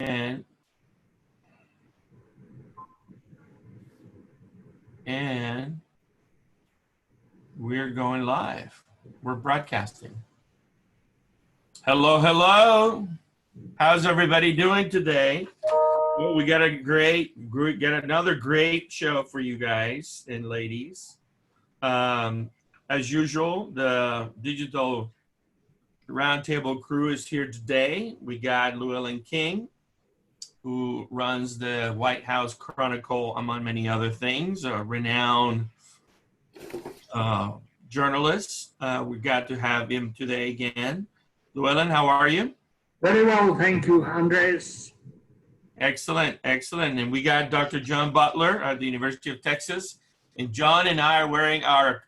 And we're going live. We're broadcasting. Hello, hello. How's everybody doing today? Well, we got another great show for you guys and ladies. As usual, the Digital-Roundtable crew is here today. We got Llewelyn King, who runs the White House Chronicle, among many other things, a renowned journalist. We got to have him today again. Llewelyn, how are you? Very well, thank you, Andres. Excellent, excellent. And we got Dr. John Butler at the University of Texas. And John and I are wearing our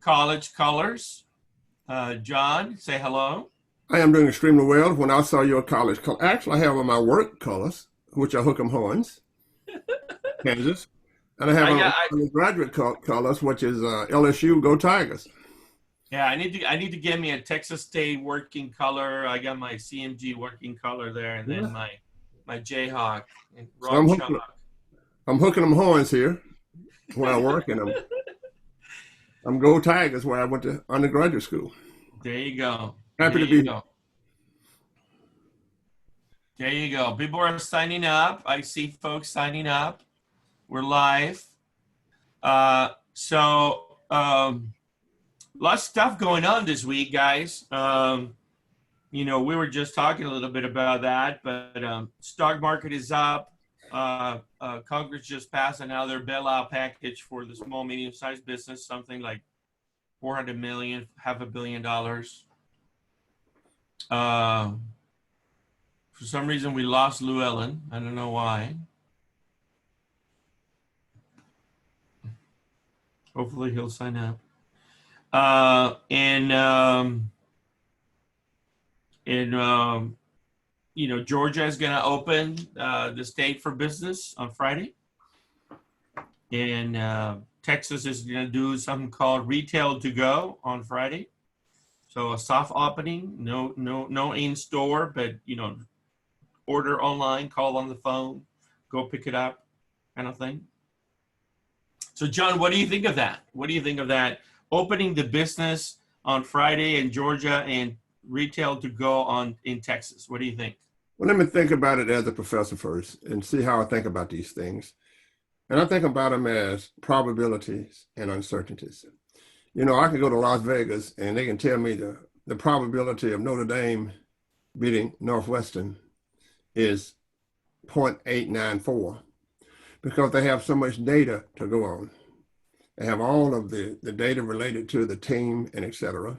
college colors. John, say hello. I am doing extremely well. When I saw your college color, actually I have on my work colors, which are Hook'em Horns, Kansas. And I have on undergraduate colors, which is LSU, Go Tigers. Yeah, I need to get me a Texas State working color. I got my CMG working color there, and then my Jayhawk. And I'm hooking them horns here when I work, and I'm Go Tigers where I went to undergraduate school. There you go. Happy to be here. There you go. People are signing up. I see folks signing up. We're live. Lots of stuff going on this week, guys. We were just talking a little bit about that, but stock market is up. Congress just passed another bailout package for the small, medium-sized business, something like $400 million, $500 million. For some reason, we lost Llewelyn. I don't know why. Hopefully, he'll sign up. Georgia is going to open the state for business on Friday, and Texas is going to do something called retail to go on Friday. So a soft opening, no in store, but order online, call on the phone, go pick it up, kind of thing. So John, what do you think of that? What do you think of that? Opening the business on Friday in Georgia and retail to go in Texas. What do you think? Well, let me think about it as a professor first and see how I think about these things. And I think about them as probabilities and uncertainties. I can go to Las Vegas and they can tell me the probability of Notre Dame beating Northwestern is 0.894 because they have so much data to go on. They have all of the data related to the team and et cetera.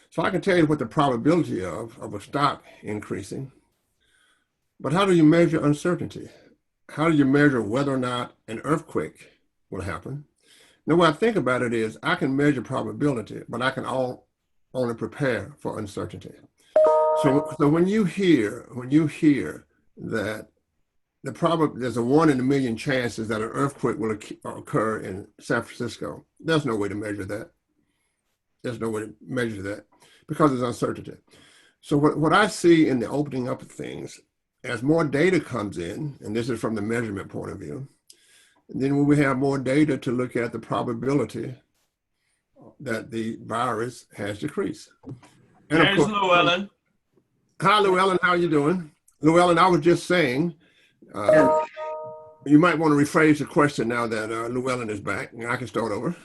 So I can tell you what the probability of a stock increasing. But how do you measure uncertainty? How do you measure whether or not an earthquake will happen? Now, what I think about it is I can measure probability, but I can only prepare for uncertainty. So when you hear that there's a 1 in a million chances that an earthquake will occur in San Francisco, there's no way to measure that. There's no way to measure that because there's uncertainty. So what I see in the opening up of things, as more data comes in, and this is from the measurement point of view, then when we have more data to look at the probability that the virus has decreased. And there's Llewelyn. Hi, Llewelyn, how are you doing? Llewelyn, I was just saying, you might want to rephrase the question now that Llewelyn is back, and I can start over.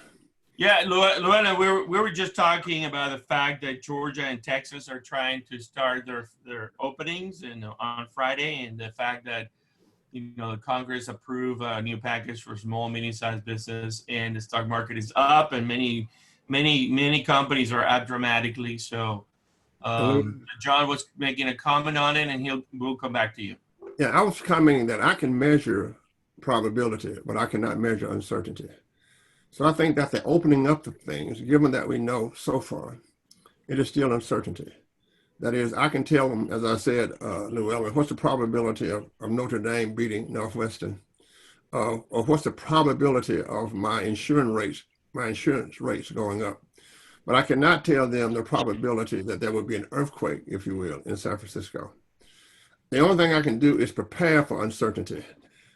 Yeah, Llewelyn, we were just talking about the fact that Georgia and Texas are trying to start their openings on Friday, and the fact that the Congress approved a new package for small, medium-sized business, and the stock market is up, and many companies are up dramatically. So John was making a comment on it, and we'll come back to you. Yeah, I was commenting that I can measure probability, but I cannot measure uncertainty. So I think that the opening up of things, given that we know so far, it is still uncertainty. That is, I can tell them, as I said, Llewelyn, what's the probability of Notre Dame beating Northwestern? Or what's the probability of my insurance rates going up? But I cannot tell them the probability that there would be an earthquake, if you will, in San Francisco. the only thing I can do is prepare for uncertainty.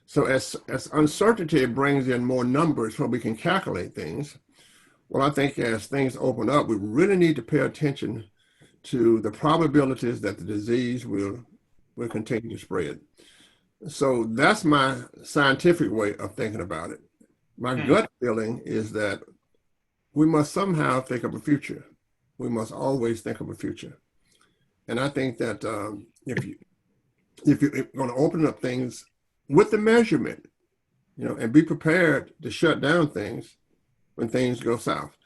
So as uncertainty brings in more numbers where we can calculate things, well, I think as things open up, we really need to pay attention to the probabilities that the disease will continue to spread. So that's my scientific way of thinking about it. My gut feeling is that we must somehow think of a future. We must always think of a future. And I think that if you're going to open up things with the measurement, and be prepared to shut down things when things go south.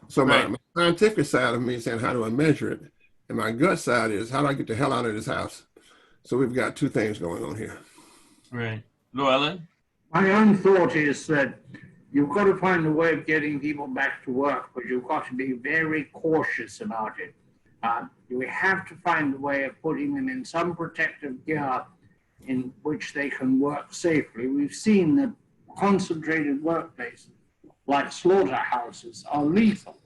So my scientific side of me is saying, how do I measure it? And my gut side is, how do I get the hell out of this house? So we've got two things going on here. Right. Llewelyn? My own thought is that you've got to find a way of getting people back to work, but you've got to be very cautious about it. You have to find a way of putting them in some protective gear in which they can work safely. We've seen that concentrated workplaces, like slaughterhouses, are lethal.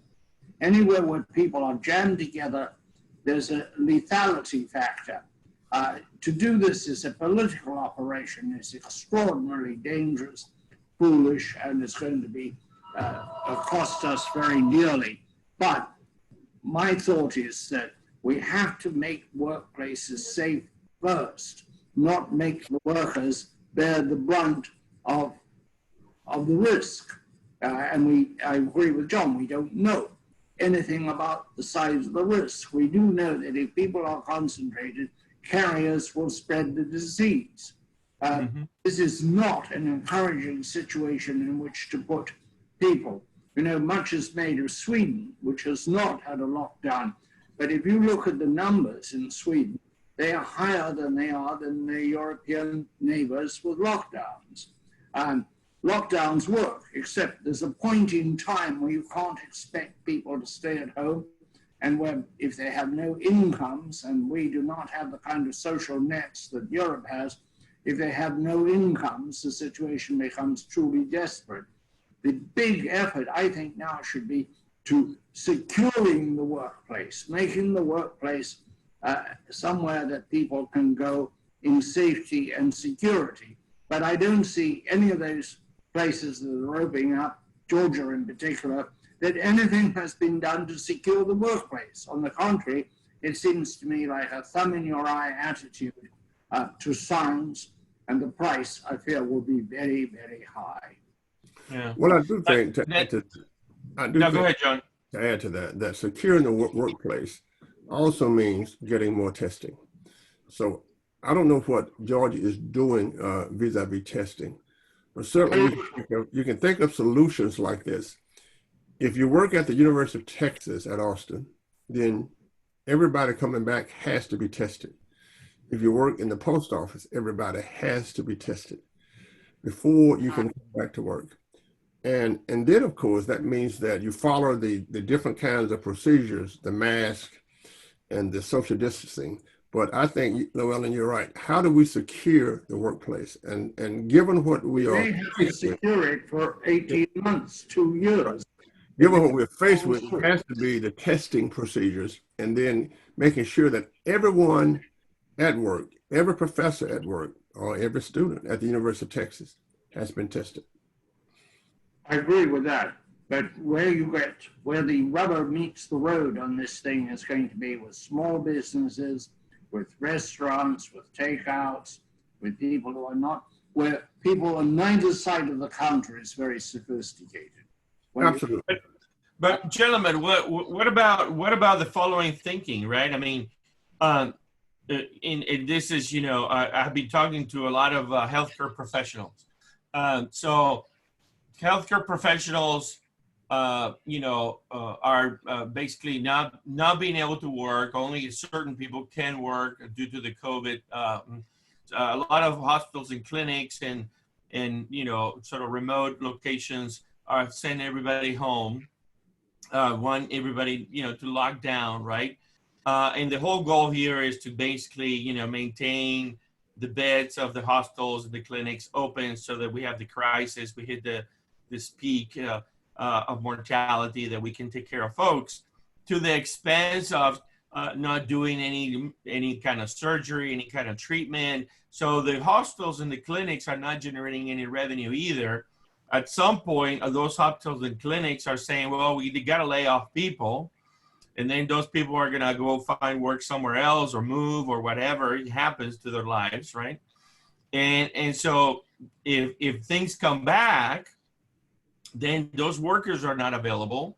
Anywhere where people are jammed together, there's a lethality factor. To do this is a political operation. It's extraordinarily dangerous, foolish, and it's going to be cost us very dearly. But my thought is that we have to make workplaces safe first, not make the workers bear the brunt of the risk. And I agree with John, we don't know anything about the size of the risk. We do know that if people are concentrated, carriers will spread the disease. This is not an encouraging situation in which to put people. Much is made of Sweden, which has not had a lockdown. But if you look at the numbers in Sweden, they are higher than they are than their European neighbors with lockdowns. Lockdowns work, except there's a point in time where you can't expect people to stay at home, and where if they have no incomes, and we do not have the kind of social nets that Europe has, if they have no incomes, the situation becomes truly desperate. The big effort, I think, now should be to securing the workplace, making the workplace somewhere that people can go in safety and security. But I don't see any of those places that are opening up, Georgia in particular, that anything has been done to secure the workplace. On the contrary, it seems to me like a thumb in your eye attitude to science, and the price, I fear, will be very, very high. Yeah. Well, I do think go ahead, John. To add to that securing the workplace also means getting more testing. So I don't know what Georgia is doing vis-a-vis testing, but certainly you can think of solutions like this. If you work at the University of Texas at Austin, then everybody coming back has to be tested. If you work in the post office, everybody has to be tested before you can come back to work. And then, of course, that means that you follow the different kinds of procedures, the mask and the social distancing. But I think, Llewelyn, you're right. How do we secure the workplace? And given what we are... They have to secure it for 18 months, 2 years. Given what we're faced with, it has to be the testing procedures, and then making sure that everyone at work, every professor at work, or every student at the University of Texas has been tested. I agree with that. But where the rubber meets the road on this thing is going to be with small businesses, with restaurants, with takeouts, with people who are not, where people on neither side of the counter is very sophisticated. Absolutely. But gentlemen, what about the following thinking, right? I mean, this is, I've been talking to a lot of healthcare professionals. So healthcare professionals, are basically not being able to work. Only certain people can work due to the COVID. A lot of hospitals and clinics and sort of remote locations are sending everybody home. Want everybody, to lock down, right? And the whole goal here is to basically, maintain the beds of the hospitals and the clinics open so that we have the crisis, we hit this peak of mortality, that we can take care of folks, to the expense of not doing any kind of surgery, any kind of treatment. So the hospitals and the clinics are not generating any revenue either. At some point, those hospitals and clinics are saying, well, we got to lay off people. And then those people are going to go find work somewhere else or move or whatever happens to their lives, right? And so if things come back, then those workers are not available.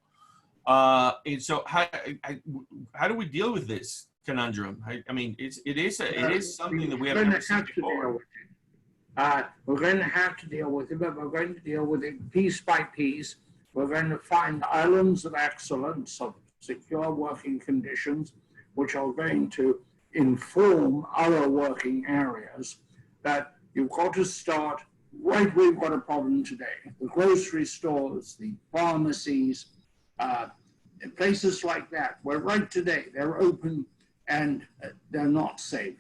And so how do we deal with this conundrum? I mean, it is something that we have never seen before. We're going to have to deal with it, but we're going to deal with it piece by piece. We're going to find islands of excellence, of secure working conditions, which are going to inform other working areas. That you've got to start right where we've got a problem today. The grocery stores, the pharmacies, places like that, where right today they're open and they're not safe.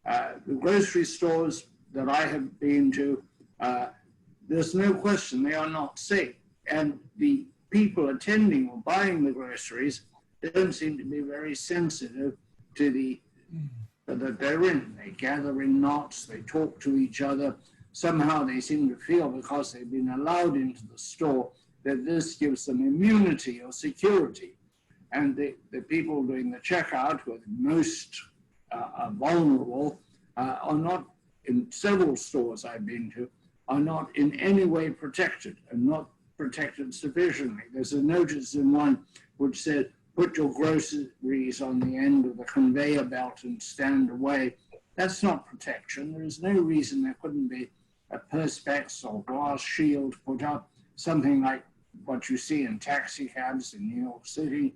The grocery stores that I have been to, there's no question they are not safe. And the people attending or buying the groceries, they don't seem to be very sensitive to the that they're in. They gather in knots, they talk to each other. Somehow they seem to feel, because they've been allowed into the store, that this gives them immunity or security. And the people doing the checkout, who are the most vulnerable, are not, in several stores I've been to, are not in any way protected, and not protected sufficiently. There's a notice in one which said, put your groceries on the end of the conveyor belt and stand away. That's not protection. There is no reason there couldn't be a perspex or glass shield put up, something like what you see in taxi cabs in New York City.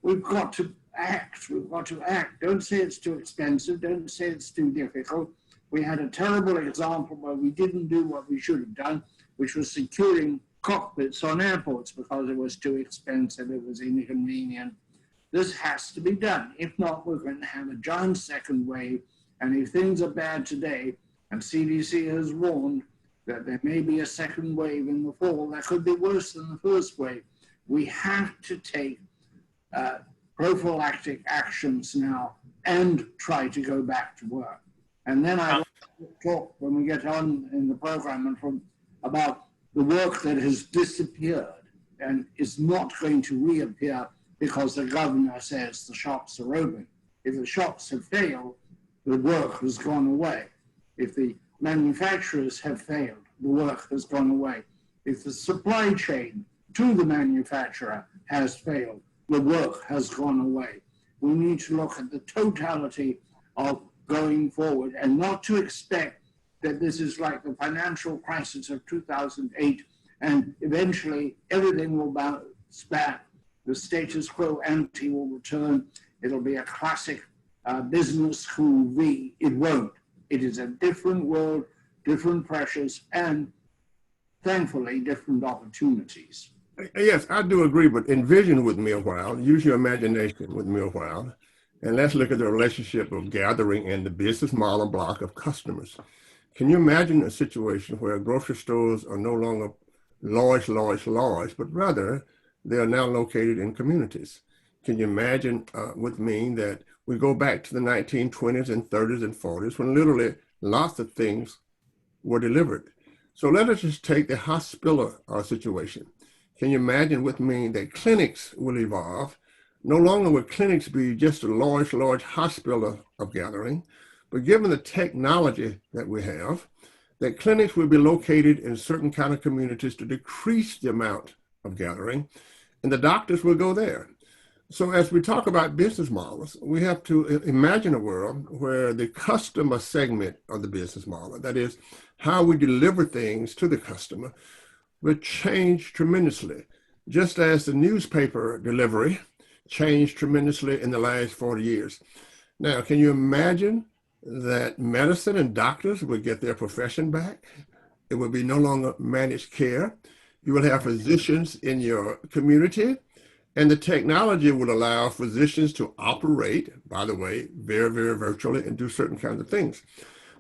We've got to act. We've got to act. Don't say it's too expensive. Don't say it's too difficult. We had a terrible example where we didn't do what we should have done, which was securing cockpits on airports because it was too expensive, it was inconvenient. This has to be done. If not, we're going to have a giant second wave. And if things are bad today, and CDC has warned that there may be a second wave in the fall, that could be worse than the first wave. We have to take prophylactic actions now and try to go back to work. And then I will talk when we get on in the program about the work that has disappeared and is not going to reappear because the governor says the shops are open. If the shops have failed, the work has gone away. If the manufacturers have failed, the work has gone away. If the supply chain to the manufacturer has failed, the work has gone away. We need to look at the totality of going forward and not to expect that this is like the financial crisis of 2008 and eventually everything will bounce back. The status quo ante will return. It'll be a classic business school V. It won't. It is a different world, different pressures, and thankfully different opportunities. Yes, I do agree, but envision with me a while, use your imagination with me a while, and let's look at the relationship of gathering and the business model block of customers. Can you imagine a situation where grocery stores are no longer large, but rather they are now located in communities? Can you imagine with me that we go back to the 1920s and 30s and 40s when literally lots of things were delivered? So let us just take the hospital situation. Can you imagine with me that clinics will evolve? No longer will clinics be just a large hospital of gathering, but given the technology that we have, that clinics will be located in certain kind of communities to decrease the amount of gathering, and the doctors will go there. So as we talk about business models, we have to imagine a world where the customer segment of the business model, that is how we deliver things to the customer, will change tremendously, just as the newspaper delivery changed tremendously in the last 40 years. Now, can you imagine that medicine and doctors would get their profession back? It would be no longer managed care. You will have physicians in your community, and the technology will allow physicians to operate, by the way, very virtually and do certain kinds of things.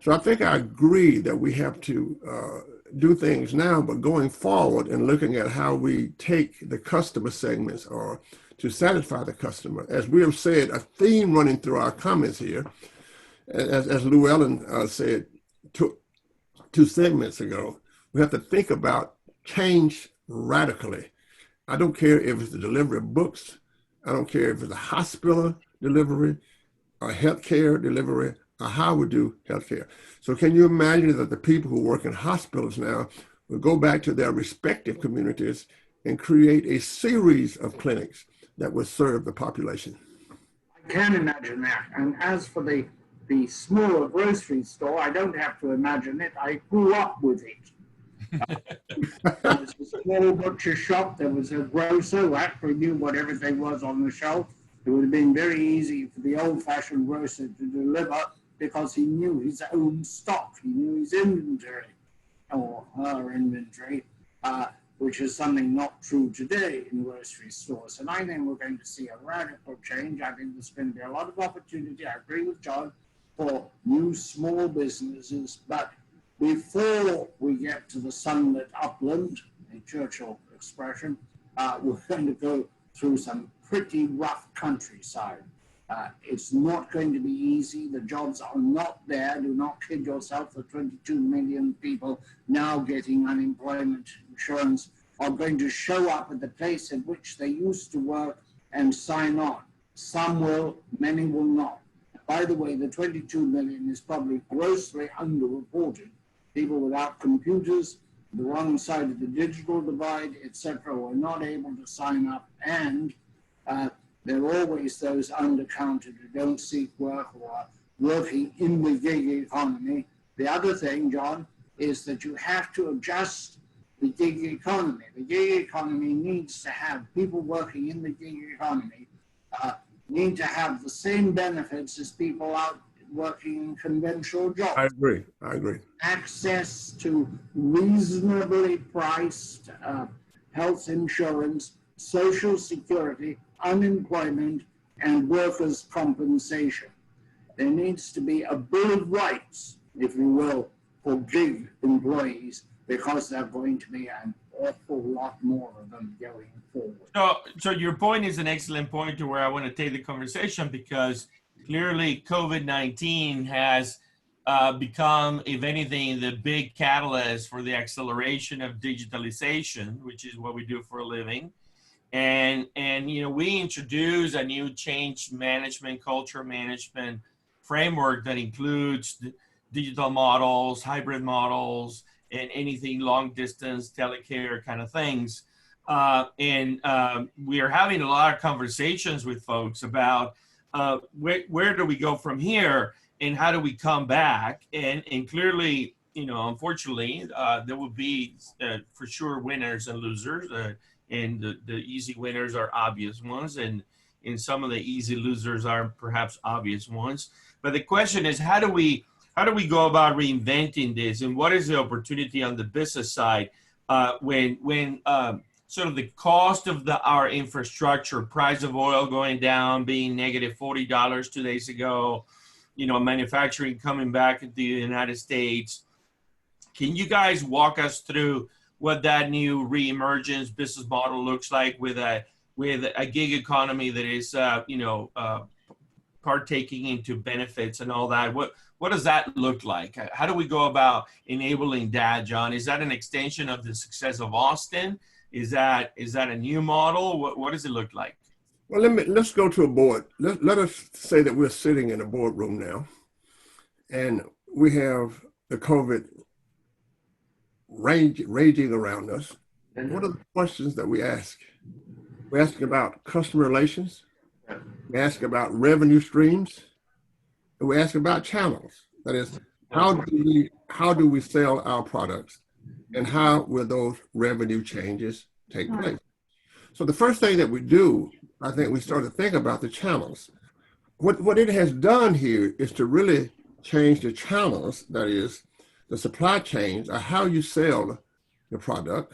So I think I agree that we have to do things now, but going forward and looking at how we take the customer segments or to satisfy the customer. As we have said, a theme running through our comments here, as Llewelyn said two segments ago, we have to think about change radically. I don't care if it's the delivery of books. I don't care if it's a hospital delivery, or healthcare delivery, or how we do healthcare. So can you imagine that the people who work in hospitals now will go back to their respective communities and create a series of clinics that will serve the population? I can imagine that. And as for the smaller grocery store, I don't have to imagine it. I grew up with it. There was a small butcher shop. There was a grocer who actually knew what everything was on the shelf. It would have been very easy for the old-fashioned grocer to deliver because he knew his own stock. He knew his inventory, or her inventory, which is something not true today in grocery stores. And I think we're going to see a radical change. I think there's going to be a lot of opportunity. I agree with John for new small businesses, but before we get to the sunlit upland, a Churchill expression, we're going to go through some pretty rough countryside. It's not going to be easy. The jobs are not there. Do not kid yourself. The 22 million people now getting unemployment insurance are going to show up at the place at which they used to work and sign on. Some will, many will not. By the way, the 22 million is probably grossly underreported. People without computers, the wrong side of the digital divide, etc., were not able to sign up, and there are always those undercounted who don't seek work or are working in the gig economy. The other thing, John, is that you have to adjust the gig economy. The gig economy needs to have people working in the gig economy need to have the same benefits as people out working in conventional jobs. I agree. Access to reasonably priced health insurance, social security, unemployment, and workers' compensation. There needs to be a Bill of Rights, if you will, for gig employees, because there are going to be an awful lot more of them going forward. So your point is an excellent point to where I want to take the conversation, because clearly COVID-19 has become, if anything, the big catalyst for the acceleration of digitalization, which is what we do for a living. And you know, we introduced a new change management, culture management framework that includes digital models, hybrid models, and anything long distance, telecare kind of things. We are having a lot of conversations with folks about where do we go from here and how do we come back? And clearly, you know, unfortunately, there will be for sure winners and losers. And the easy winners are obvious ones, and some of the easy losers are perhaps obvious ones. But the question is, how do we go about reinventing this, and what is the opportunity on the business side when sort of the cost of our infrastructure, price of oil going down, being negative $40 2 days ago, you know, manufacturing coming back into the United States. Can you guys walk us through what that new reemergence business model looks like with a gig economy that is, partaking into benefits and all that? What does that look like? How do we go about enabling that, John? Is that an extension of the success of Austin? Is that a new model? What does it look like? Well, let's go to a board. Let us say that we're sitting in a boardroom now, and we have the COVID raging around us. And what are the questions that we ask? We ask about customer relations. We ask about revenue streams. And we ask about channels. That is, how do we sell our products, and how will those revenue changes take place? So the first thing that we do, I think we start to think about the channels. What it has done here is to really change the channels, that is, the supply chains, or how you sell the product.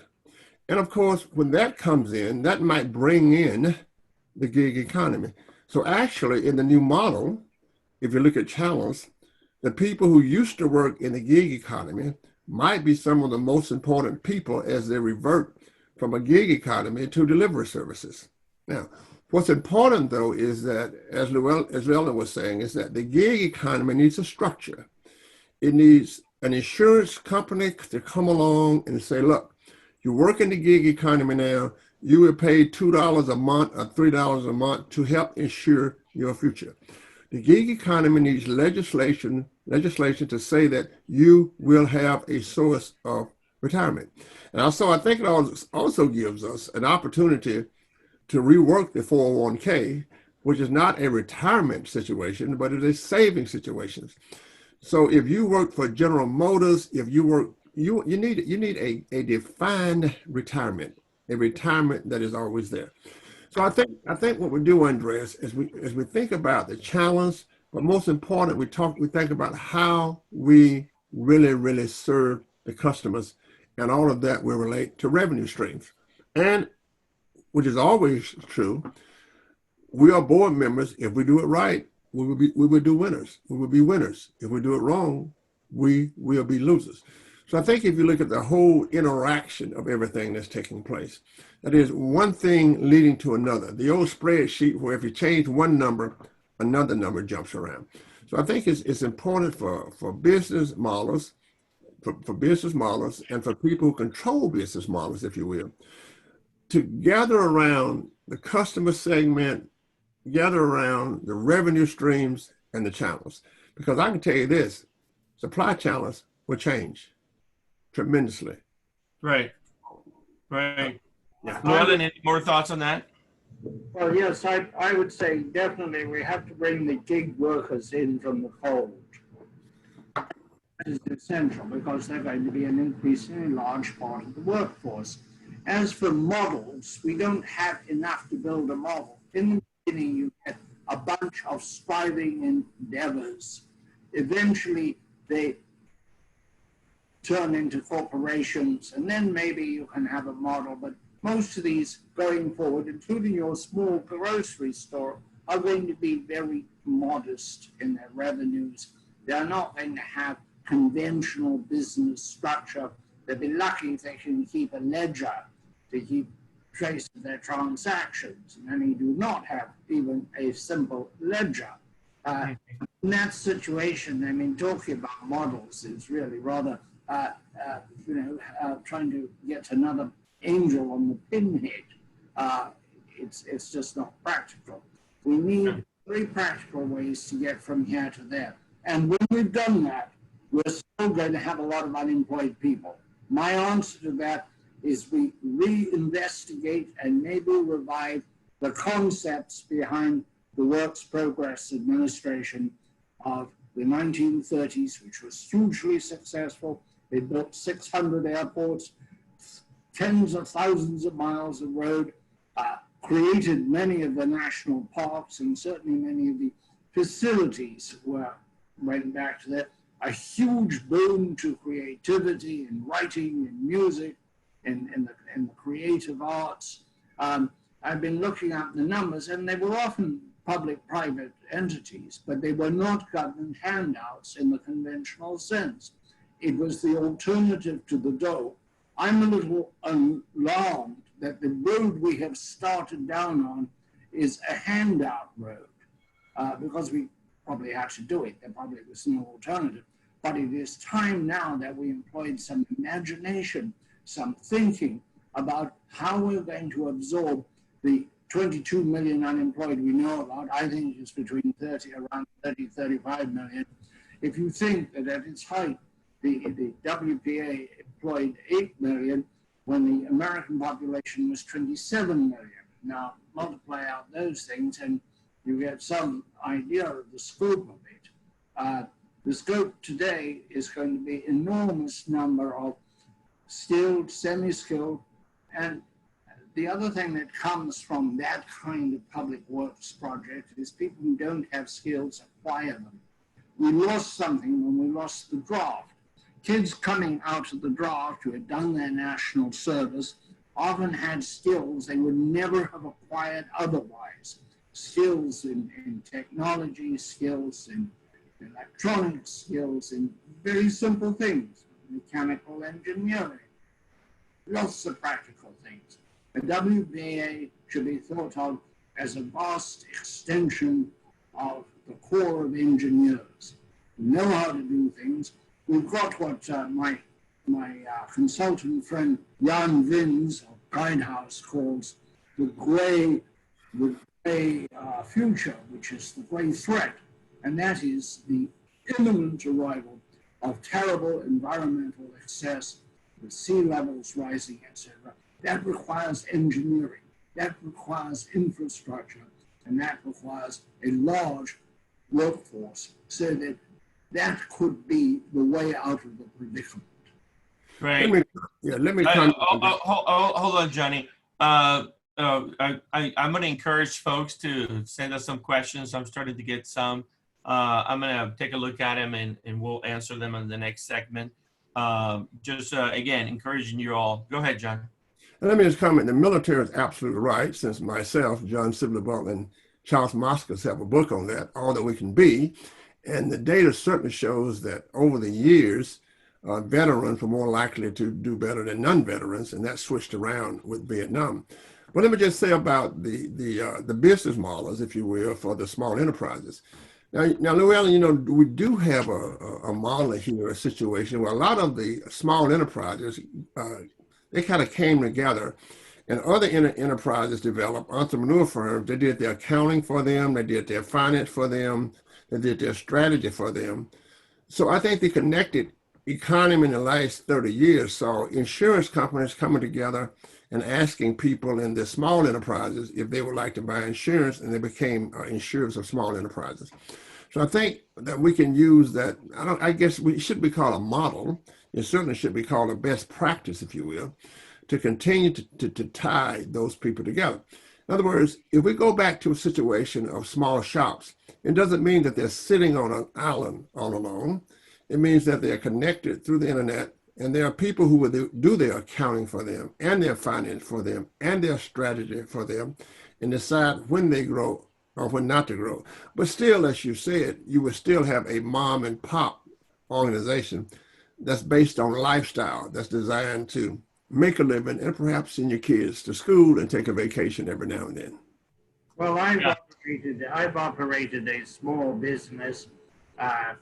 And of course, when that comes in, that might bring in the gig economy. So actually, in the new model, if you look at channels, the people who used to work in the gig economy might be some of the most important people as they revert from a gig economy to delivery services. Now, What's important, though, is that, as Llewelyn was saying, is that the gig economy needs a structure. It needs an insurance company to come along and say, look, you work in the gig economy now, you will pay $2 a month or $3 a month to help insure your future. The gig economy needs legislation to say that you will have a source of retirement. And also, I think it also gives us an opportunity to rework the 401k, which is not a retirement situation, but it is saving situations. So if you work for General Motors, if you work, you need a defined retirement, a retirement that is always there. So I think what we do, Andreas, is we think about the challenge, but most important, we think about how we really serve the customers, and all of that will relate to revenue streams. And which is always true, we are board members. If we do it right, we will be winners. We will be winners. If we do it wrong, we will be losers. So I think if you look at the whole interaction of everything that's taking place, that is one thing leading to another. The old spreadsheet where if you change one number, another number jumps around. So I think it's important for business models, for business models, and for people who control business models, if you will, to gather around the customer segment, gather around the revenue streams and the channels. Because I can tell you this, supply channels will change tremendously. Right. Llewelyn, any more thoughts on that? Well, yes, I would say definitely we have to bring the gig workers in from the fold. That is essential because they're going to be an increasingly large part of the workforce. As for models, we don't have enough to build a model. In the beginning, you get a bunch of striving endeavors. Eventually, they turn into corporations, and then maybe you can have a model. But most of these going forward, including your small grocery store, are going to be very modest in their revenues. They're not going to have conventional business structure. They'll be lucky if they can keep a ledger to keep trace of their transactions. Many do not have even a simple ledger. In that situation, I mean, talking about models is really rather, trying to get another angel on the pinhead. It's just not practical. We need very practical ways to get from here to there. And when we've done that, we're still going to have a lot of unemployed people. My answer to that is we reinvestigate and maybe revive the concepts behind the Works Progress Administration of the 1930s, which was hugely successful. They built 600 airports, tens of thousands of miles of road, created many of the national parks, and certainly many of the facilities went back to that. A huge boom to creativity in writing and music and the creative arts. I've been looking up the numbers, and they were often public-private entities, but they were not government handouts in the conventional sense. It was the alternative to the dole. I'm a little alarmed that the road we have started down on is a handout road, because we probably had to do it. There probably was no alternative. But it is time now that we employed some imagination, some thinking about how we're going to absorb the 22 million unemployed we know about. I think it's between around 30, 35 million. If you think that at its height, the WPA employed 8 million when the American population was 27 million. Now, multiply out those things and you get some idea of the scope of it. The scope today is going to be enormous number of skilled, semi-skilled, and the other thing that comes from that kind of public works project is people who don't have skills acquire them. We lost something when we lost the draft. Kids coming out of the draft who had done their national service often had skills they would never have acquired otherwise. Skills in technology, skills in electronics, skills in very simple things, mechanical engineering, lots of practical things. The WPA should be thought of as a vast extension of the core of engineers who know how to do things. We've got what my consultant friend Jan Vins of Guidehouse calls the gray future, which is the gray threat, and that is the imminent arrival of terrible environmental excess, with sea levels rising, etc. That requires engineering, that requires infrastructure, and that requires a large workforce, so that could be the way out of the predicament. Great. Let me come. Hold on, Johnny. I'm going to encourage folks to send us some questions. I'm starting to get some. I'm going to take a look at them and we'll answer them in the next segment. Again, encouraging you all. Go ahead, John. And let me just comment, the military is absolutely right, since myself, John Sibley Butler, and Charles Moskos have a book on that, All That We Can Be. And the data certainly shows that over the years, veterans were more likely to do better than non-veterans, and that switched around with Vietnam. But let me just say about the business models, if you will, for the small enterprises. Now, Llewelyn, we do have a model here, a situation where a lot of the small enterprises, they kind of came together, and other enterprises developed, entrepreneur firms, they did their accounting for them, they did their finance for them, they did their strategy for them. So I think the connected economy in the last 30 years saw insurance companies coming together and asking people in the small enterprises if they would like to buy insurance, and they became insurers of small enterprises. So I think that we can use that. I guess we should be called a model. It certainly should be called a best practice, if you will, to continue to tie those people together. In other words, if we go back to a situation of small shops, it doesn't mean that they're sitting on an island all alone. It means that they're connected through the internet, and there are people who will do their accounting for them, and their finance for them, and their strategy for them, and decide when they grow or when not to grow. But still, as you said, you would still have a mom and pop organization that's based on lifestyle, that's designed to make a living and perhaps send your kids to school and take a vacation every now and then. Well, I've operated a small business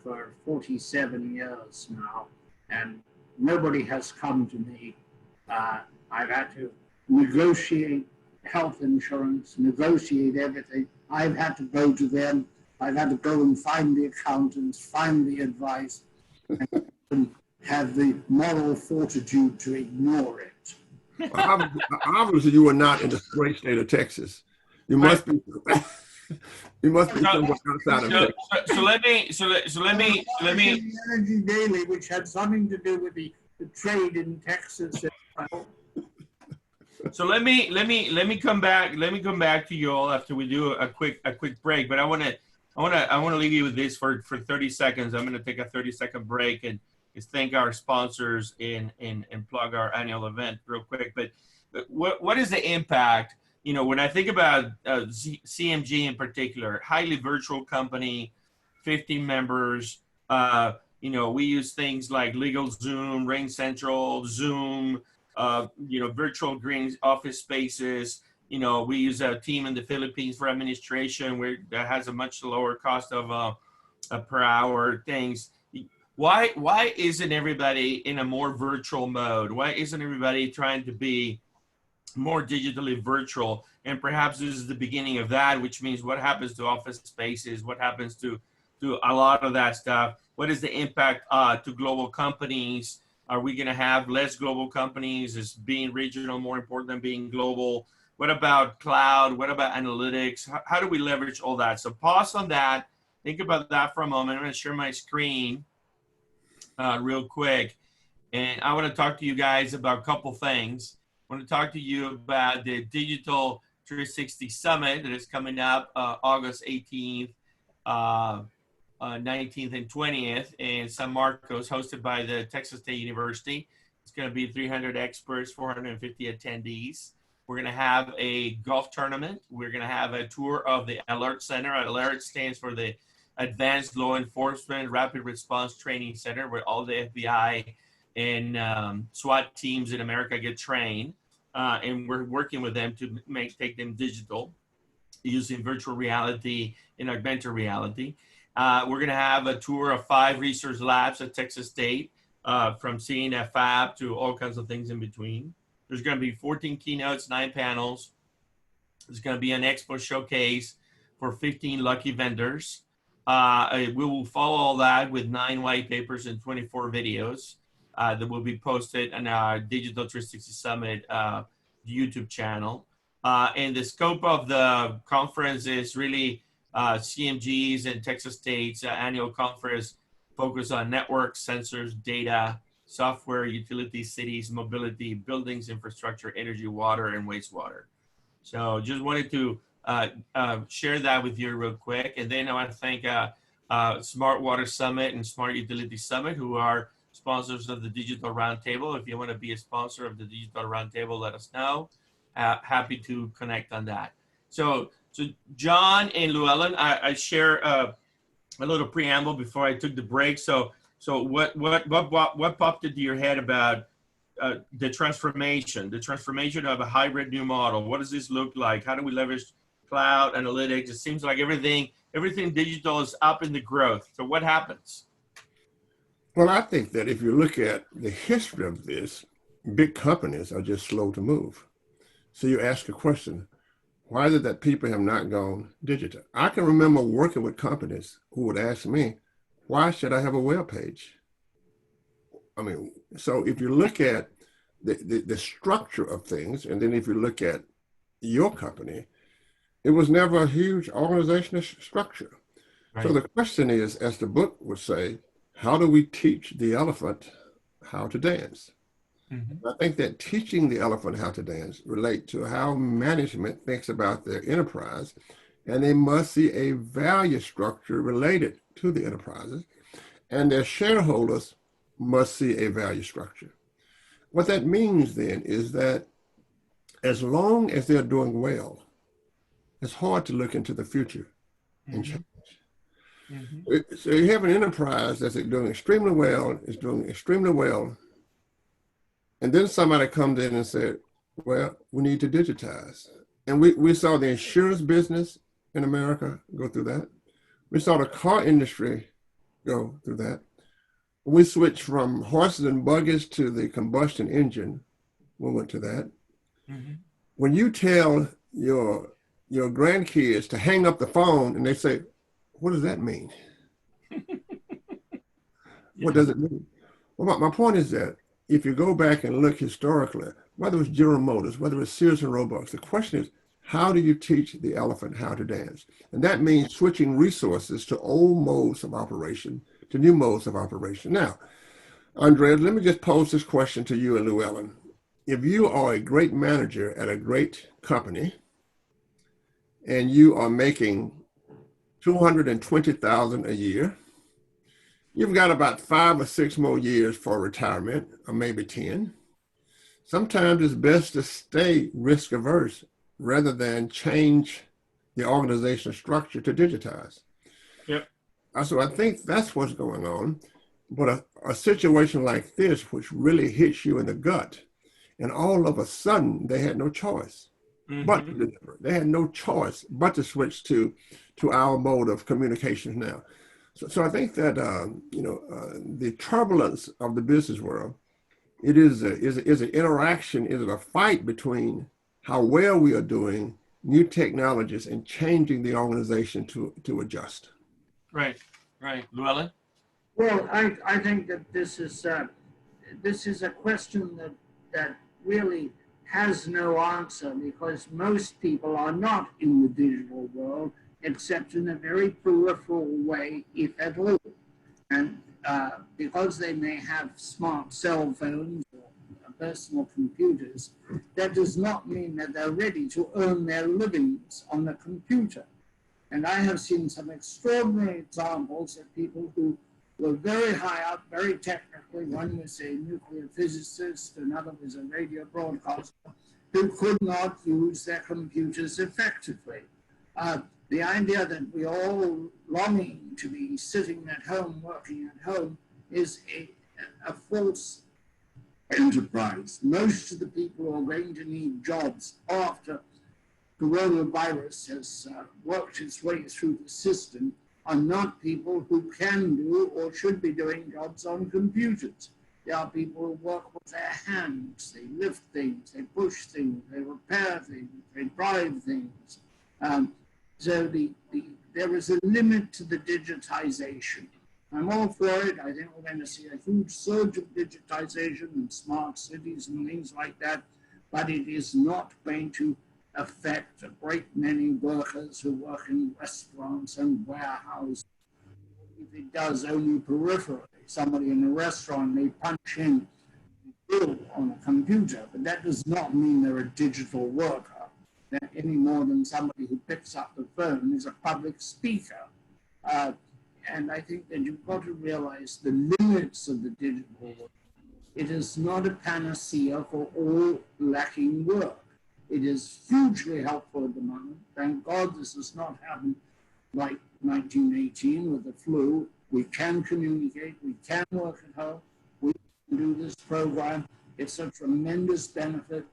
for 47 years now, and nobody has come to me. I've had to negotiate health insurance, negotiate everything. I've had to go to them. I've had to go and find the accountants, find the advice, and have the moral fortitude to ignore it. Obviously, you are not in the great state of Texas. You must be. You must be somewhere outside of Texas. So let me. Energy Daily, which had something to do with the trade in Texas. So let me come back. Let me come back to you all after we do a quick break. But I want to leave you with this for 30 seconds. I'm going to take a 30-second break and just thank our sponsors and plug our annual event real quick. But what is the impact? When I think about CMG in particular, highly virtual company, 50 members. We use things like LegalZoom, Ring Central, Zoom. Virtual green office spaces. We use a team in the Philippines for administration that has a much lower cost of per hour things. Why isn't everybody in a more virtual mode? Why isn't everybody trying to be more digitally virtual? And perhaps this is the beginning of that, which means what happens to office spaces? What happens to a lot of that stuff? What is the impact to global companies? Are we going to have less global companies? Is being regional more important than being global? What about cloud? What about analytics? How do we leverage all that? So pause on that. Think about that for a moment. I'm going to share my screen real quick. And I want to talk to you guys about a couple things. I want to talk to you about the Digital 360 Summit that is coming up August 18th. 19th and 20th in San Marcos, hosted by the Texas State University. It's going to be 300 experts, 450 attendees. We're going to have a golf tournament. We're going to have a tour of the Alert Center. Alert stands for the Advanced Law Enforcement Rapid Response Training Center, where all the FBI and SWAT teams in America get trained. And we're working with them to take them digital. using virtual reality and augmented reality. We're going to have a tour of 5 research labs at Texas State, from CNFAB to all kinds of things in between. There's going to be 14 keynotes, 9 panels. There's going to be an expo showcase for 15 lucky vendors. We will follow all that with 9 white papers and 24 videos that will be posted on our Digital 360 Summit YouTube channel. And the scope of the conference is really CMG's and Texas State's annual conference focused on networks, sensors, data, software, utilities, cities, mobility, buildings, infrastructure, energy, water, and wastewater. So just wanted to share that with you real quick. And then I want to thank Smart Water Summit and Smart Utility Summit, who are sponsors of the Digital Roundtable. If you want to be a sponsor of the Digital Roundtable, let us know. Happy to connect on that. So John and Llewelyn, I share a little preamble before I took the break. So what popped into your head about the transformation of a hybrid new model? What does this look like? How do we leverage cloud analytics? It seems like everything digital is up in the growth. So what happens? Well, I think that if you look at the history of this, big companies are just slow to move. So you ask a question, why is it that people have not gone digital? I can remember working with companies who would ask me, why should I have a web page? I mean, so if you look at the structure of things, and then if you look at your company, it was never a huge organizational structure. Right. So the question is, as the book would say, how do we teach the elephant how to dance? Mm-hmm. I think that teaching the elephant how to dance relate to how management thinks about their enterprise, and they must see a value structure related to the enterprises, and their shareholders must see a value structure. What that means then is that as long as they're doing well, it's hard to look into the future and change. Mm-hmm. So you have an enterprise that's doing extremely well, and then somebody comes in and said, well, we need to digitize. And we saw the insurance business in America go through that. We saw the car industry go through that. We switched from horses and buggies to the combustion engine. We went to that. Mm-hmm. When you tell your grandkids to hang up the phone and they say, what does that mean? What does it mean? Well, my point is that if you go back and look historically, whether it's General Motors, whether it's Sears and Roebuck, the question is, how do you teach the elephant how to dance? And that means switching resources to old modes of operation to new modes of operation. Now, Andrea, let me just pose this question to you and Llewelyn. If you are a great manager at a great company and you are making $220,000 a year, you've got about 5 or 6 more years for retirement, or maybe 10. Sometimes it's best to stay risk averse rather than change the organizational structure to digitize. Yep. So I think that's what's going on. But a situation like this, which really hits you in the gut, and all of a sudden they had no choice but to deliver. They had no choice but to switch to our mode of communications now. So I think that the turbulence of the business world, it is an interaction, is it a fight between how well we are doing new technologies and changing the organization to adjust. Right. Llewelyn? Well, I think that this is a question that really has no answer, because most people are not in the digital world except in a very peripheral way, if at all. And because they may have smart cell phones or personal computers, that does not mean that they're ready to earn their livings on the computer. And I have seen some extraordinary examples of people who were very high up, very technically. One was a nuclear physicist, another was a radio broadcaster, who could not use their computers effectively. The idea that we're all longing to be sitting at home, working at home, is a false enterprise. Most of the people who are going to need jobs after coronavirus has worked its way through the system are not people who can do or should be doing jobs on computers. They are people who work with their hands. They lift things, they push things, they repair things, they drive things. So there is a limit to the digitization. I'm all for it. I think we're going to see a huge surge of digitization and smart cities and things like that, but it is not going to affect a great many workers who work in restaurants and warehouses. If it does, only peripherally. Somebody in a restaurant may punch in a bill on a computer, but that does not mean they're a digital worker any more than somebody who picks up the phone is a public speaker. And I think that you've got to realize the limits of the digital world. It is not a panacea for all lacking work. It is hugely helpful at the moment. Thank God this has not happened like 1918 with the flu. We can communicate, we can work at home, we can do this program. It's a tremendous benefit,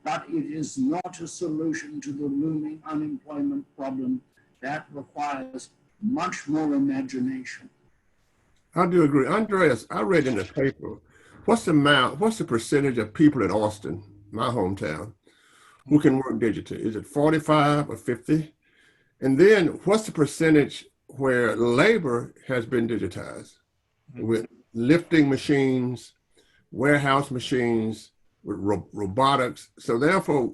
but it is not a solution to the looming unemployment problem. That requires much more imagination. I do agree. Andreas, I read in the paper, what's the percentage of people in Austin, my hometown, who can work digitally? Is it 45 or 50? And then what's the percentage where labor has been digitized with lifting machines, warehouse machines, with robotics? So therefore,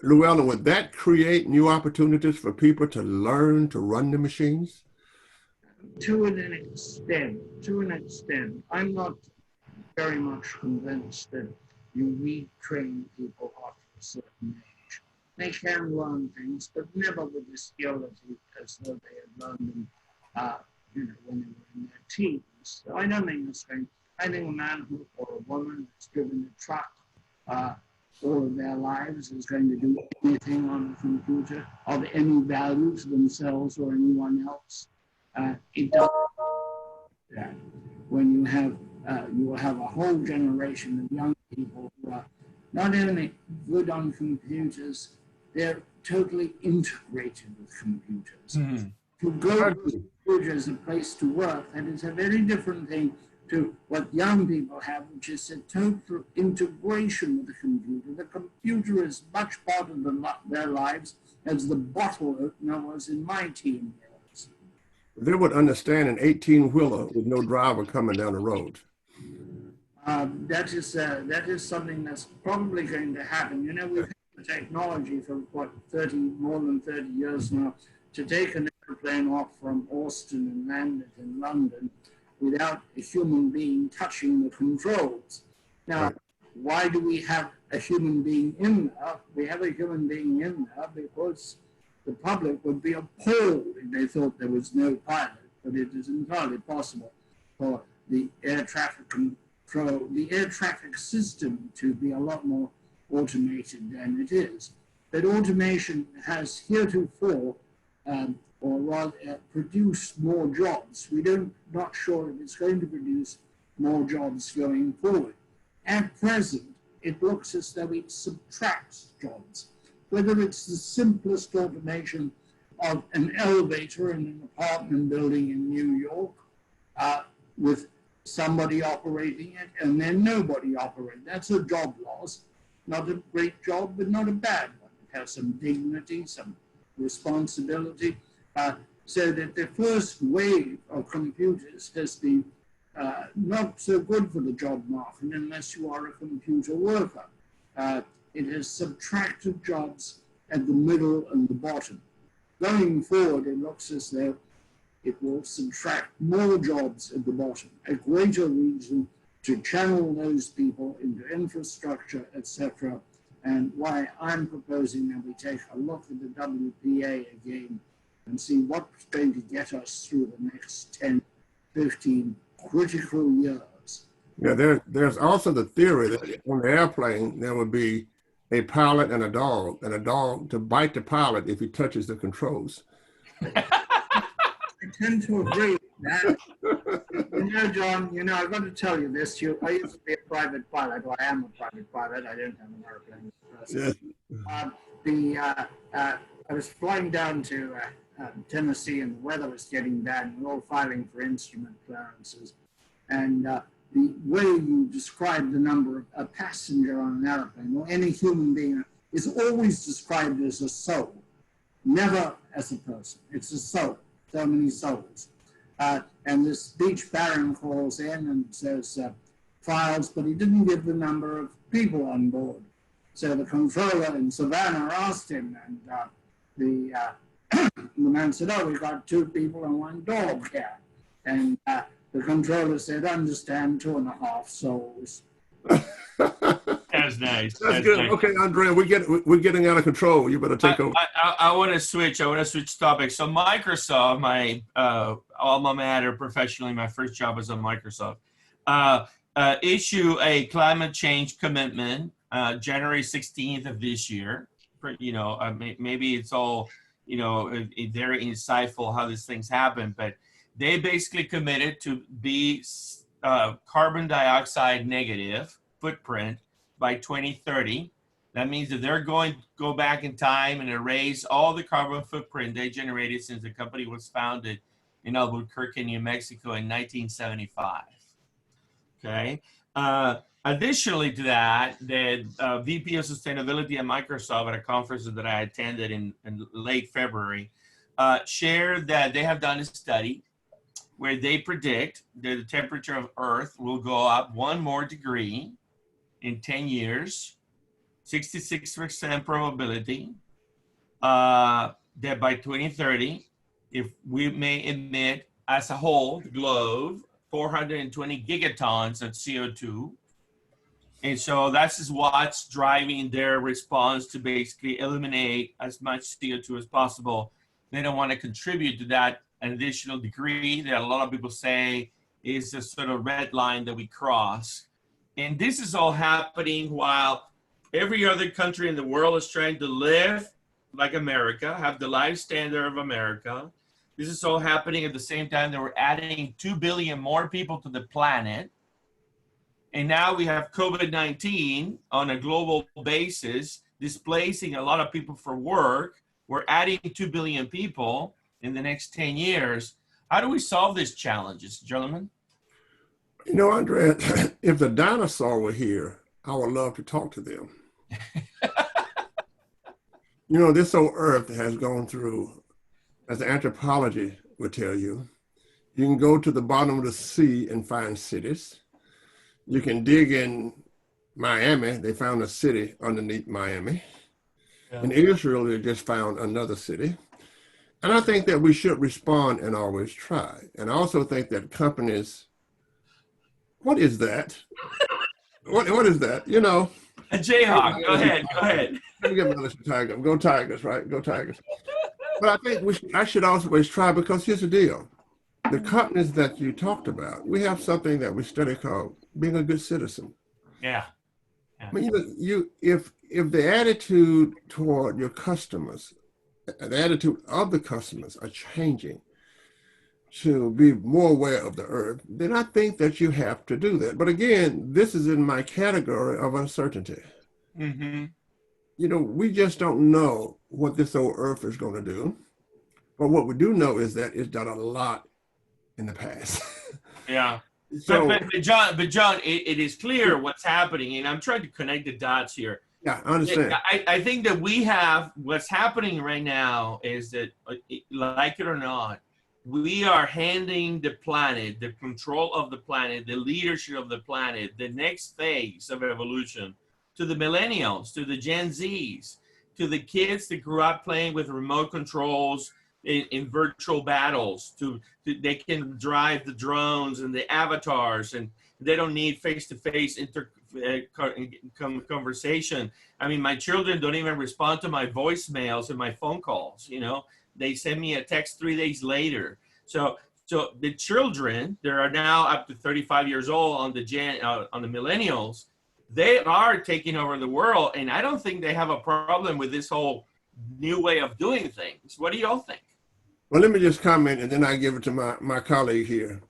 Llewelyn, would that create new opportunities for people to learn to run the machines? To an extent. I'm not very much convinced that you retrain people after a certain age. They can learn things, but never with the skill as though they had learned them, when they were in their teens. So I don't think that's going. I think a man or a woman that's driven a truck all of their lives is going to do anything on a computer of any value to themselves or anyone else. It does that. When you will have a whole generation of young people who are not only good on computers, they're totally integrated with computers. Mm-hmm. To go to a computer as a place to work, that is a very different thing to what young people have, which is a total integration with the computer. The computer is much part of their lives as the bottle opener was in my teen years. They would understand an 18-wheeler with no driver coming down the road. That is something that's probably going to happen. You know, we've had the technology for more than 30 years now to take an airplane off from Austin and land it in London without a human being touching the controls. Now, why do we have a human being in there? We have a human being in there because the public would be appalled if they thought there was no pilot, but it is entirely possible for the air traffic control, the air traffic system to be a lot more automated than it is. But automation has heretofore, or rather produced more jobs. Not sure if it's going to produce more jobs going forward. At present, it looks as though it subtracts jobs. Whether it's the simplest automation of an elevator in an apartment building in New York with somebody operating it and then nobody operating. That's a job loss. Not a great job, but not a bad one. It has some dignity, some responsibility. So that the first wave of computers has been not so good for the job market unless you are a computer worker. It has subtracted jobs at the middle and the bottom. Going forward, it looks as though it will subtract more jobs at the bottom, a greater reason to channel those people into infrastructure, etc. And why I'm proposing that we take a look at the WPA again and see what's going to get us through the next 10, 15 critical years. Yeah, there's also the theory that on the airplane, there would be a pilot and a dog to bite the pilot if he touches the controls. I tend to agree with that. You know, John, I've got to tell you this. I used to be a private pilot. Well, I am a private pilot. I don't have an airplane. Yes. I was flying down to Tennessee, and the weather was getting bad, and we were all filing for instrument clearances. And the way you describe the number of a passenger on an airplane or any human being is always described as a soul, never as a person. It's a soul, so many souls. And this beach baron calls in and says files, but he didn't give the number of people on board. So the controller in Savannah asked him, and the man said, "Oh, we got 2 people and 1 dog here." And the controller said, "Understand, 2.5 souls." That's nice. That's good. Nice. Okay, Andrea, we're getting out of control. You better take over. I want to switch. I want to switch topics. So Microsoft, my alma mater professionally, my first job was on Microsoft, issue a climate change commitment January 16th of this year. Maybe it's all, very insightful how these things happen, but they basically committed to be carbon dioxide negative footprint by 2030. That means that they're going to go back in time and erase all the carbon footprint they generated since the company was founded in Albuquerque, New Mexico in 1975. Okay. Additionally to that, the VP of Sustainability at Microsoft at a conference that I attended in late February shared that they have done a study where they predict that the temperature of Earth will go up 1 more degree in 10 years, 66% probability that by 2030, if we may emit as a whole, the globe, 420 gigatons of CO2. And so that's what's driving their response to basically eliminate as much CO2 as possible. They don't want to contribute to that additional degree that a lot of people say is a sort of red line that we cross. And this is all happening while every other country in the world is trying to live like America, have the life standard of America. This is all happening at the same time that we're adding 2 billion more people to the planet. And now we have COVID-19 on a global basis, displacing a lot of people for work. We're adding 2 billion people in the next 10 years. How do we solve these challenges, gentlemen? Andrea, if the dinosaur were here, I would love to talk to them. This old Earth has gone through, as anthropology would tell you, you can go to the bottom of the sea and find cities. You can dig in Miami. They found a city underneath Miami. Yeah. In Israel, they just found another city. And I think that we should respond and always try. And I also think that companies, what is that? What is that? A Jayhawk. Go ahead. Let me get my list of Tigers. Go Tigers, right? Go Tigers. But I think I should always try, because here's the deal. The companies that you talked about, we have something that we study called being a good citizen. Yeah. I mean, if the attitude toward your customers, the attitude of the customers are changing to be more aware of the Earth, then I think that you have to do that. But again, this is in my category of uncertainty. Mm-hmm. We just don't know what this old Earth is going to do. But what we do know is that it's done a lot in the past. Yeah. So, but John, it is clear what's happening, and I'm trying to connect the dots here. Yeah, I understand. I think that we have, what's happening right now is that, like it or not, we are handing the planet, the control of the planet, the leadership of the planet, the next phase of evolution to the millennials, to the Gen Zs, to the kids that grew up playing with remote controls in virtual battles. They can drive the drones and the avatars, and they don't need face-to-face conversation. I mean, my children don't even respond to my voicemails and my phone calls. They send me a text 3 days later. So the children, there are now up to 35 years old on the millennials, they are taking over the world, and I don't think they have a problem with this whole new way of doing things. What do y'all think? Well, let me just comment, and then I give it to my colleague here.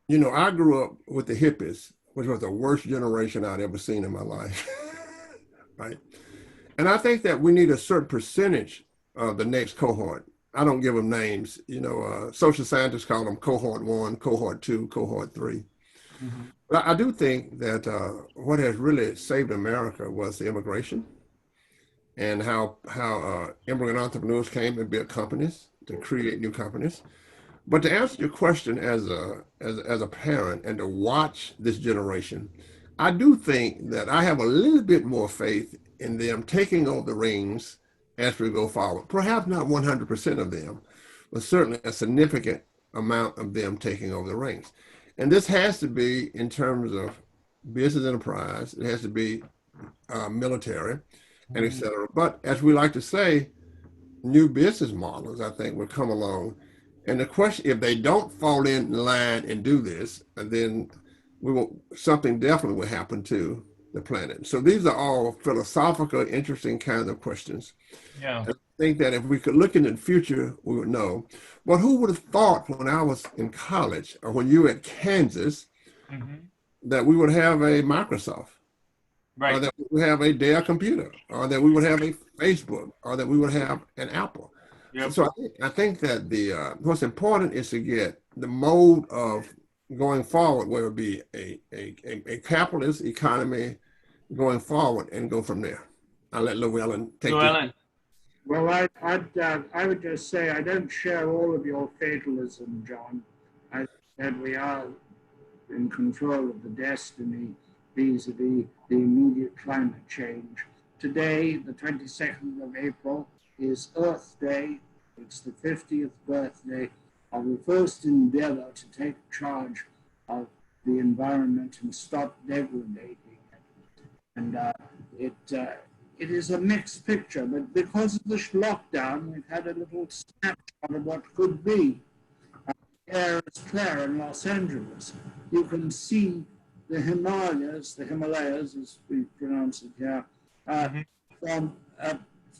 I grew up with the hippies, which was the worst generation I'd ever seen in my life, right? And I think that we need a certain percentage the next cohort. I don't give them names. Social scientists call them cohort 1, cohort 2, cohort 3. Mm-hmm. But I do think that what has really saved America was the immigration, and how immigrant entrepreneurs came and built companies to create new companies. But to answer your question as a parent and to watch this generation, I do think that I have a little bit more faith in them taking over the reins as we go forward. Perhaps not 100% of them, but certainly a significant amount of them taking over the reins. And this has to be in terms of business enterprise. It has to be military, and et cetera. But as we like to say, new business models, I think, will come along. And the question, if they don't fall in line and do this, then something definitely will happen to the planet. So these are all philosophical, interesting kinds of questions. Yeah. And I think that if we could look into the future, we would know. But who would have thought when I was in college or when you were at Kansas that we would have a Microsoft? Right. Or that we would have a Dell computer, or that we would have a Facebook, or that we would have an Apple. Yep. So I think that what's important is to get the mode of going forward, where it would be a capitalist economy going forward, and go from there. I'll let Llewelyn take Llewelyn. Well, I would just say I don't share all of your fatalism, John. I said we are in control of the destiny vis-a-vis the immediate climate change. Today, the 22nd of April, is Earth Day. It's the 50th birthday of the first endeavor to take charge of the environment and stop degrading it. And it is a mixed picture, but because of this lockdown, we've had a little snapshot of what could be. The air is clear in Los Angeles. You can see the Himalayas, as we pronounce it here, from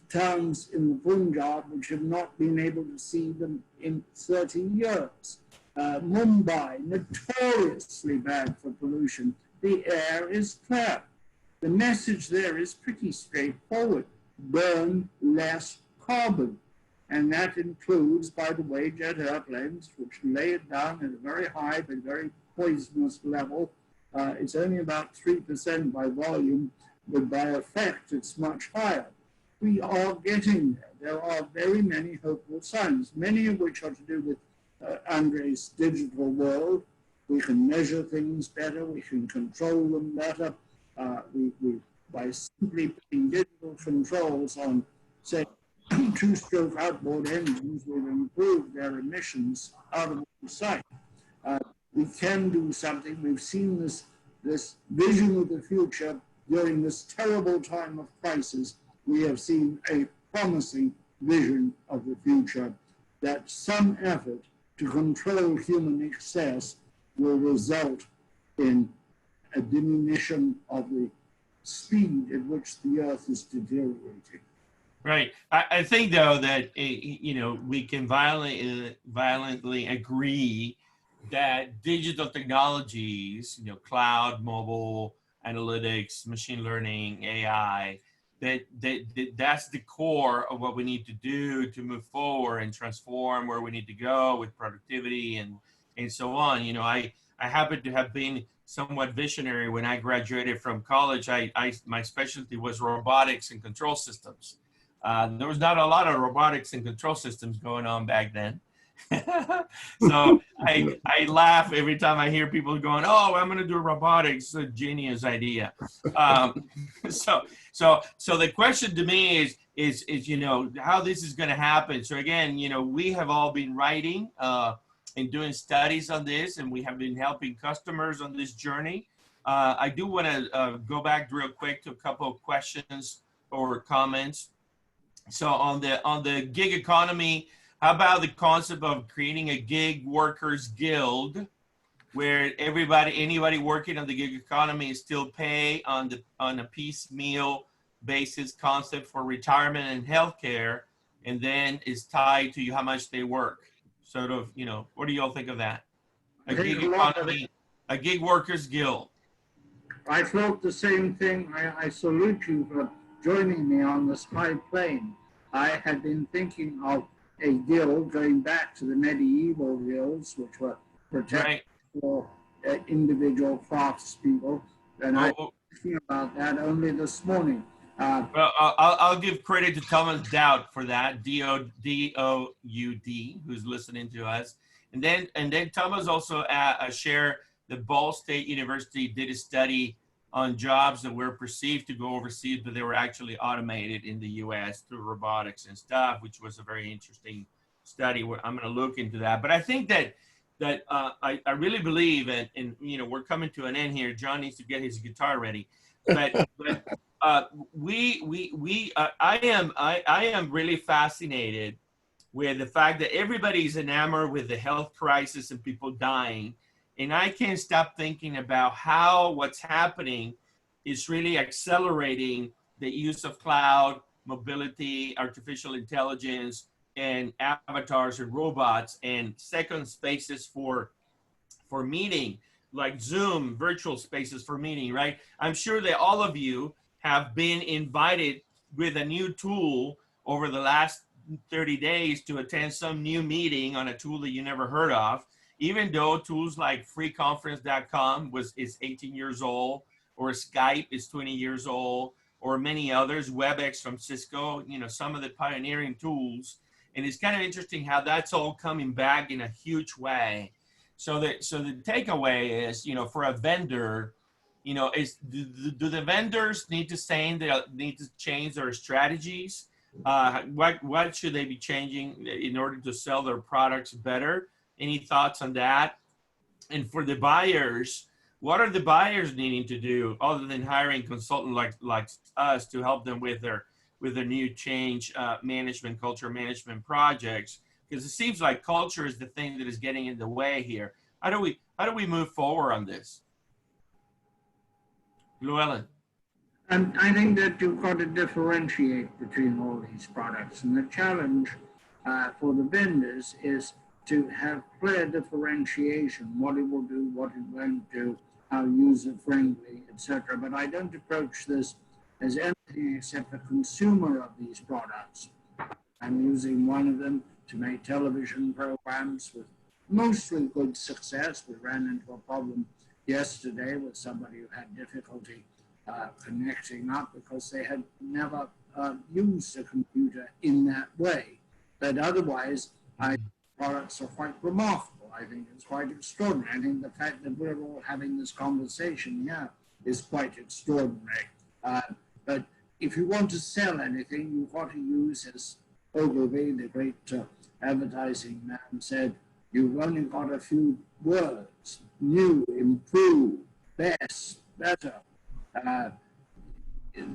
towns in the Punjab which have not been able to see them in 30 years. Mumbai, notoriously bad for pollution. The air is clear. The message there is pretty straightforward. Burn less carbon. And that includes, by the way, jet airplanes, which lay it down at a very high but very poisonous level. It's only about 3% by volume, but by effect, it's much higher. We are getting there. There are very many hopeful signs, many of which are to do with Andre's digital world. We can measure things better. We can control them better. By simply putting digital controls on, say, two-stroke outboard engines, we've improved their emissions out of sight. We can do something. We've seen this vision of the future during this terrible time of crisis. We have seen a promising vision of the future that some effort to control human excess will result in a diminution of the speed at which the earth is deteriorating. Right. I think, though, that, we can violently agree that digital technologies, cloud, mobile, analytics, machine learning, AI, that's the core of what we need to do to move forward and transform where we need to go with productivity and so on. I happen to have been somewhat visionary when I graduated from college. My specialty was robotics and control systems. There was not a lot of robotics and control systems going on back then. So I laugh every time I hear people going, "Oh, I'm going to do robotics." A genius idea. So the question to me is how this is going to happen. So again, we have all been writing and doing studies on this, and we have been helping customers on this journey. I do want to go back real quick to a couple of questions or comments. So on the gig economy, how about the concept of creating a gig workers guild, where anybody working on the gig economy is still paid on a piecemeal basis concept for retirement and healthcare, and then is tied to how much they work? Sort of, what do y'all think of that? A gig economy, a gig workers guild. I thought the same thing. I salute you for joining me on the spy plane. I had been thinking of a guild going back to the medieval guilds, which were protected for individual craftspeople, and I was thinking about that only this morning. Well, I'll give credit to Thomas Dowd for that, D-O-U-D, who's listening to us. And then Thomas also shared that Ball State University did a study on jobs that were perceived to go overseas, but they were actually automated in the U.S. through robotics and stuff, which was a very interesting study. I'm going to look into that. But I think that I really believe, and you know, we're coming to an end here. John needs to get his guitar ready. But I am really fascinated with the fact that everybody's enamored with the health crisis and people dying. And I can't stop thinking about how what's happening is really accelerating the use of cloud, mobility, artificial intelligence, and avatars and robots and second spaces for meeting, like Zoom, virtual spaces for meeting, right? I'm sure that all of you have been invited with a new tool over the last 30 days to attend some new meeting on a tool that you never heard of, even though tools like freeconference.com is 18 years old, or Skype is 20 years old, or many others, WebEx from Cisco, you know, some of the pioneering tools. And it's kind of interesting how that's all coming back in a huge way. So the takeaway is, you know, for a vendor, you know, do the vendors need to change their strategies? What should they be changing in order to sell their products better? Any thoughts on that? And for the buyers, what are the buyers needing to do other than hiring consultants like us to help them with their new change management, culture management projects? Because it seems like culture is the thing that is getting in the way here. How do we move forward on this? Llewelyn. I think that you've got to differentiate between all these products, and the challenge for the vendors is to have clear differentiation, what it will do, what it won't do, how user-friendly, etc. But I don't approach this as anything except a consumer of these products. I'm using one of them to make television programs with mostly good success. We ran into a problem yesterday with somebody who had difficulty connecting up because they had never used a computer in that way. But otherwise, products are quite remarkable. I think it's quite extraordinary. I think the fact that we're all having this conversation here is quite extraordinary. But if you want to sell anything, you've got to use, as Ogilvy, the great advertising man, said, you've only got a few words: new, improve, best, better.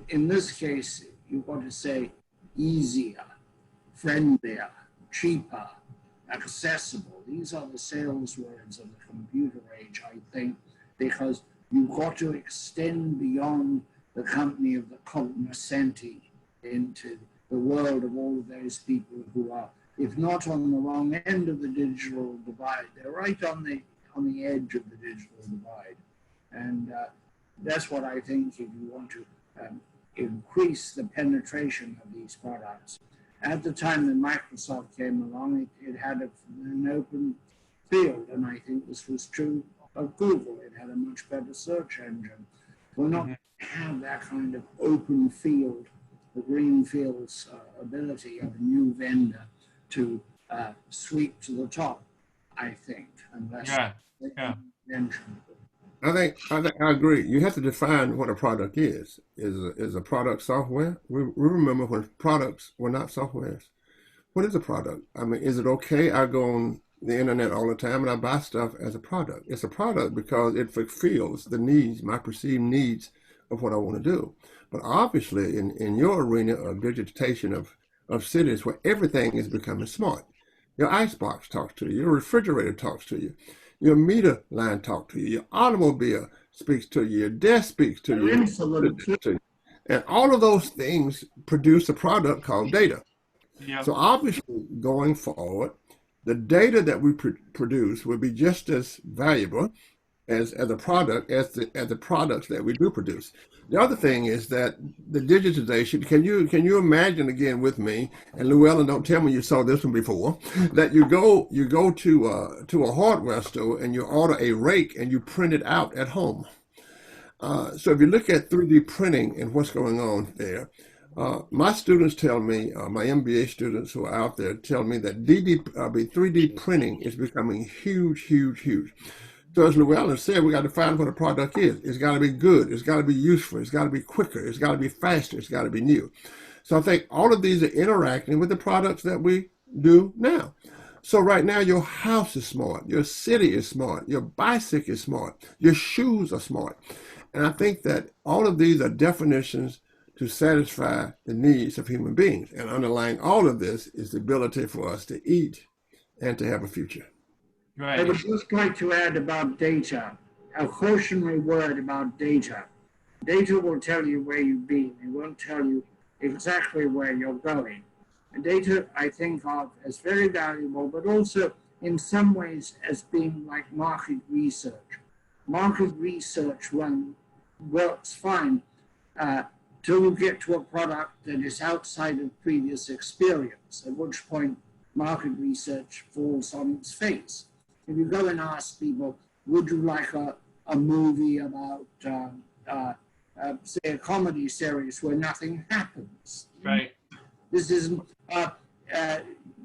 In this case, you've got to say easier, friendlier, cheaper, accessible. These are the sales words of the computer age, I think, because you've got to extend beyond the company of the cognoscenti into the world of all of those people who are, if not on the wrong end of the digital divide, they're right on the edge of the digital divide. And that's what I think, if you want to increase the penetration of these products. At the time that Microsoft came along, it had an open field, and I think this was true of Google. It had a much better search engine. We're not going to have that kind of open field, the green fields ability of a new vendor to sweep to the top, I think, unless I agree. You have to define what a product is. Is a product software? We remember when products were not softwares. What is a product? I mean, is it okay? I go on the internet all the time and I buy stuff as a product. It's a product because it fulfills the needs, my perceived needs of what I want to do. But obviously, in your arena of digitization of cities where everything is becoming smart, your icebox talks to you, your refrigerator talks to you, your meter line talks to you, your automobile speaks to you, your desk speaks to you. And all of those things produce a product called data. Yeah. So obviously, going forward, the data that we produce will be just as valuable as a product as the products that we do produce. The other thing is that the digitization. Can you imagine again with me? And Llewelyn, don't tell me you saw this one before. That you go to a hardware store and you order a rake and you print it out at home. So if you look at 3D printing and what's going on there, my students tell me, my MBA students who are out there tell me that 3D printing is becoming huge, huge, huge. So as Llewelyn said, we got to find what a product is. It's got to be good. It's got to be useful. It's got to be quicker. It's got to be faster. It's got to be new. So I think all of these are interacting with the products that we do now. So right now, your house is smart. Your city is smart. Your bicycle is smart. Your shoes are smart. And I think that all of these are definitions to satisfy the needs of human beings. And underlying all of this is the ability for us to eat and to have a future. Right. I would just like to add about data, a cautionary word about data. Data will tell you where you've been. It won't tell you exactly where you're going. And data, I think of as very valuable, but also in some ways as being like market research. Market research works fine till you get to a product that is outside of previous experience, at which point market research falls on its face. If you go and ask people, would you like a movie about, say, a comedy series where nothing happens? Right. This isn't,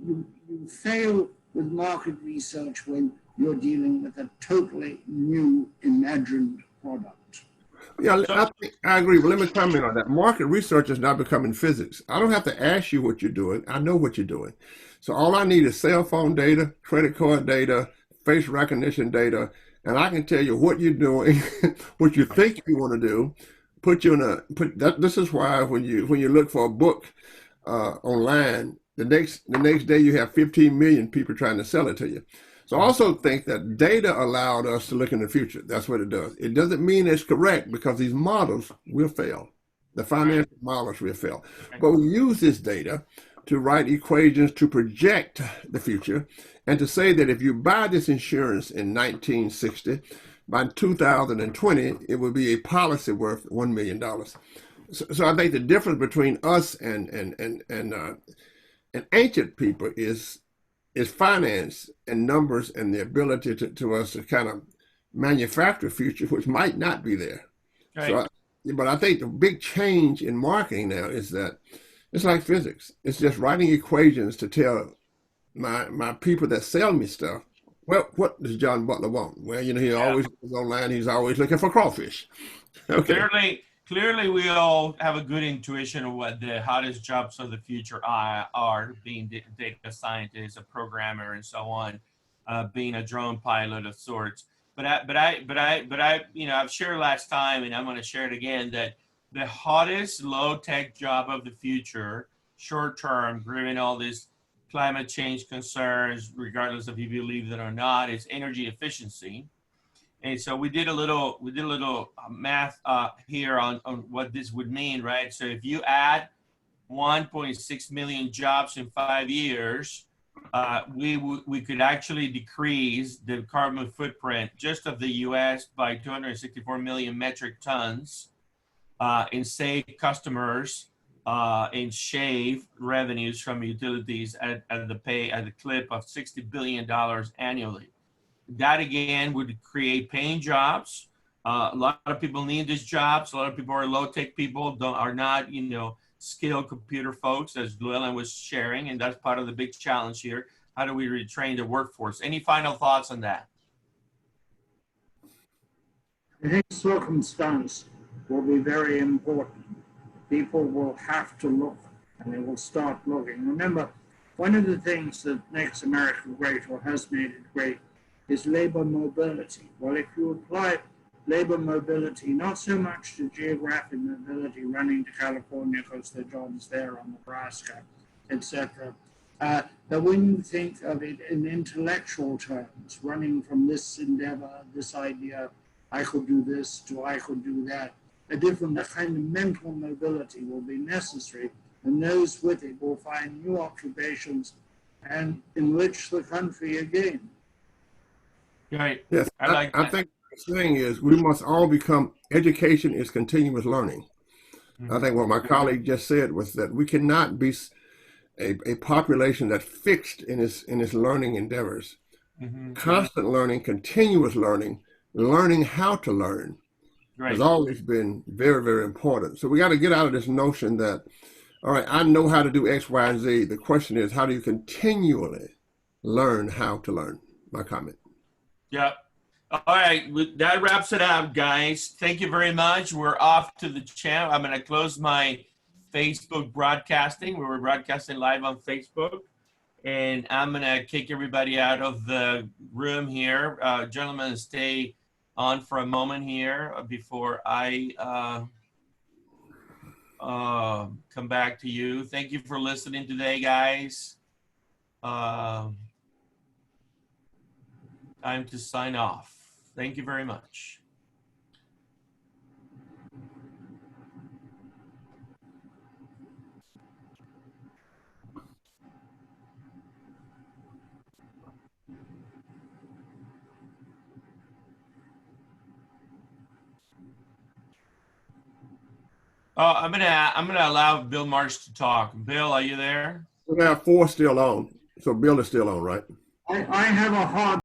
you fail with market research when you're dealing with a totally new, imagined product. Yeah, I agree. But let me comment on that. Market research is now becoming physics. I don't have to ask you what you're doing. I know what you're doing. So all I need is cell phone data, credit card data, face recognition data, and I can tell you what you're doing, what you think you want to do. This is why when you look for a book online, the next day you have 15 million people trying to sell it to you. So I also think that data allowed us to look in the future. That's what it does. It doesn't mean it's correct because these models will fail. The financial models will fail. But we use this data to write equations to project the future and to say that if you buy this insurance in 1960, by 2020, it will be a policy worth $1 million. So I think the difference between us and ancient people is finance and numbers and the ability to us to kind of manufacture a future which might not be there. Right. But I think the big change in marketing now is that it's like physics. It's just writing equations to tell my people that sell me stuff, well, what does John Butler want? Well, he always goes online. He's always looking for crawfish. Okay. Clearly, we all have a good intuition of what the hottest jobs of the future are, being data scientist, a programmer, and so on, being a drone pilot of sorts. But I've shared last time, and I'm going to share it again, that the hottest low-tech job of the future, short-term, given all these climate change concerns, regardless of if you believe it or not, is energy efficiency. And so we did a little math here on what this would mean, right? So if you add 1.6 million jobs in 5 years, we could actually decrease the carbon footprint just of the U.S. by 264 million metric tons, and save customers and shave revenues from utilities at the clip of $60 billion annually. That again would create paying jobs. A lot of people need these jobs. A lot of people are low-tech people, are not, skilled computer folks, as Llewelyn was sharing, and that's part of the big challenge here. How do we retrain the workforce? Any final thoughts on that? I think circumstance will be very important. People will have to look, and they will start looking. Remember, one of the things that makes America great, or has made it great, is labor mobility. Well, if you apply labor mobility, not so much to geographic mobility, running to California because their jobs there, or Nebraska, etc., but when you think of it in intellectual terms, running from this endeavor, this idea, I could do this, to I could do that, a kind of mental mobility will be necessary, and those with it will find new occupations and enrich the country again. Right. Yes, I think saying is we must all become, education is continuous learning. I think what my colleague just said was that we cannot be a population that's fixed in its learning endeavors. Constant learning, continuous learning, learning how to learn has always been very, very important. So we got to get out of this notion that, all right, I know how to do X, Y, and Z. The question is, how do you continually learn how to learn? My comment. Yeah. All right. That wraps it up, guys. Thank you very much. We're off to the channel. I'm going to close my Facebook broadcasting. We were broadcasting live on Facebook. And I'm going to kick everybody out of the room here. Gentlemen, stay on for a moment here before I come back to you. Thank you for listening today, guys. Time to sign off. Thank you very much. I'm gonna allow Bill Marsh to talk. Bill, are you there? We have 4 still on, so Bill is still on, right? I have a hard